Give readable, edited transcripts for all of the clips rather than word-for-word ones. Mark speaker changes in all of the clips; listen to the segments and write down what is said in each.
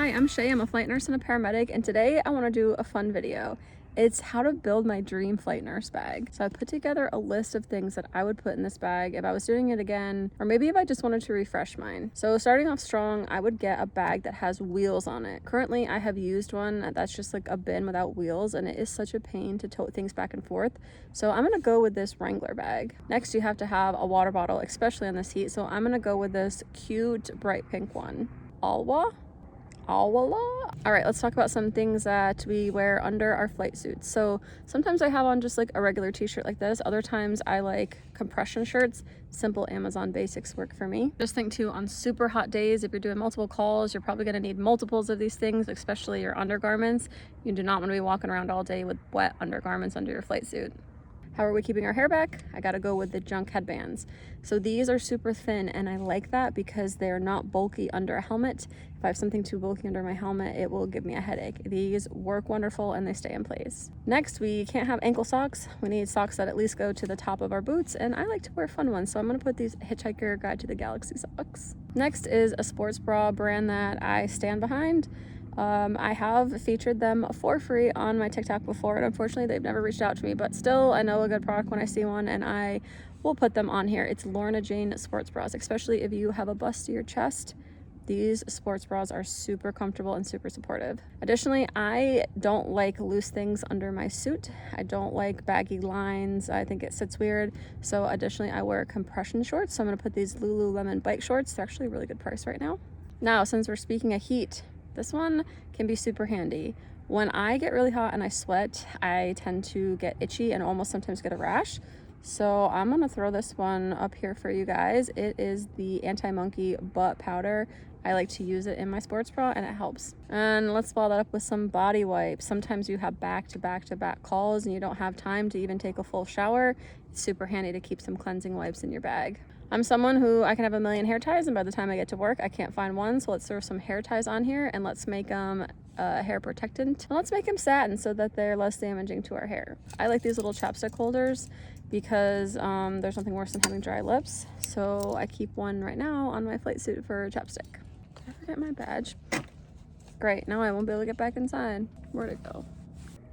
Speaker 1: Hi, I'm Shay. I'm a flight nurse and a paramedic, and today I want to do a fun video. It's how to build my dream flight nurse bag. So I put together a list of things that I would put in this bag if I was doing it again, or maybe if I just wanted to refresh mine. So starting off strong, I would get a bag that has wheels on it. Currently, I have used one that's just like a bin without wheels, and it is such a pain to tote things back and forth. So I'm gonna go with this Wrangler bag. Next, you have to have a water bottle, especially in this heat. So I'm gonna go with this cute bright pink one. All right, let's talk about some things that we wear under our flight suits. So sometimes I have on just like a regular t-shirt like this. Other times I like compression shirts. Simple Amazon basics work for me. Just think too, on super hot days, if you're doing multiple calls, you're probably gonna need multiples of these things, especially your undergarments. You do not want to be walking around all day with wet undergarments under your flight suit. How are we keeping our hair back? I gotta go with the junk headbands. So these are super thin, and I like that because they're not bulky under a helmet. If I have something too bulky under my helmet, it will give me a headache. These work wonderful and they stay in place. Next, we can't have ankle socks. We need socks that at least go to the top of our boots, and I like to wear fun ones, so I'm gonna put these Hitchhiker Guide to the Galaxy socks. Next is a sports bra brand that I stand behind. I have featured them for free on my TikTok before, and unfortunately they've never reached out to me, but still I know a good product when I see one, and I will put them on here. It's Lorna Jane sports bras, especially if you have a bust to your chest. These sports bras are super comfortable and super supportive. Additionally, I don't like loose things under my suit. I don't like baggy lines. I think it sits weird. So additionally, I wear compression shorts. So I'm gonna put these Lululemon bike shorts. They're actually a really good price right now. Now, since we're speaking of heat, this one can be super handy. When I get really hot and I sweat, I tend to get itchy and almost sometimes get a rash. So I'm gonna throw this one up here for you guys. It is the Anti-Monkey Butt Powder. I like to use it in my sports bra and it helps. And let's follow that up with some body wipes. Sometimes you have back-to-back calls and you don't have time to even take a full shower. It's super handy to keep some cleansing wipes in your bag. I'm someone who I can have a million hair ties, and by the time I get to work I can't find one, so let's throw some hair ties on here and let's make them hair protectant. And let's make them satin so that they're less damaging to our hair. I like these little chapstick holders because there's nothing worse than having dry lips, so I keep one right now on my flight suit for chapstick. Did I forget my badge? Great, now I won't be able to get back inside. Where'd it go?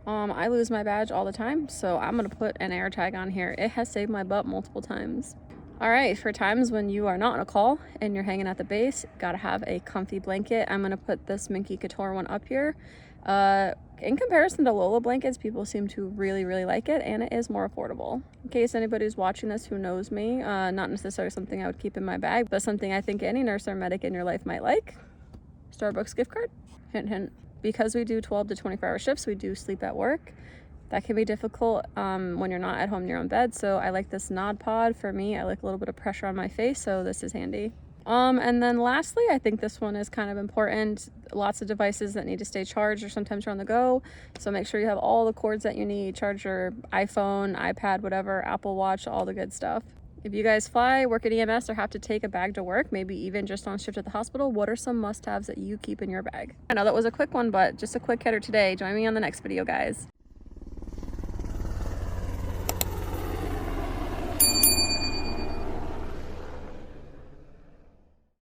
Speaker 1: I lose my badge all the time, so I'm gonna put an air tag on here. It has saved my butt multiple times. All right, for times when you are not on a call and you're hanging at the base, gotta have a comfy blanket. I'm gonna put this Minky Couture one up here. In comparison to Lola blankets, people seem to really like it, and it is more affordable. In case anybody's watching this who knows me, not necessarily something I would keep in my bag, but something I think any nurse or medic in your life might like. Starbucks gift card, hint hint. Because we do 12 to 24-hour shifts, we do sleep at work. That can be difficult when you're not at home in your own bed, so I like this Nod Pod. For me, I like a little bit of pressure on my face, so this is handy. And then lastly, I think this one is kind of important. Lots of devices that need to stay charged or sometimes you're on the go, so make sure you have all the cords that you need. Charge your iPhone, iPad, whatever, Apple Watch, all the good stuff. If you guys fly, work at EMS, or have to take a bag to work, maybe even just on shift at the hospital, what are some must-haves that you keep in your bag? I know that was a quick one, but just a quick hitter today. Join me on the next video, guys.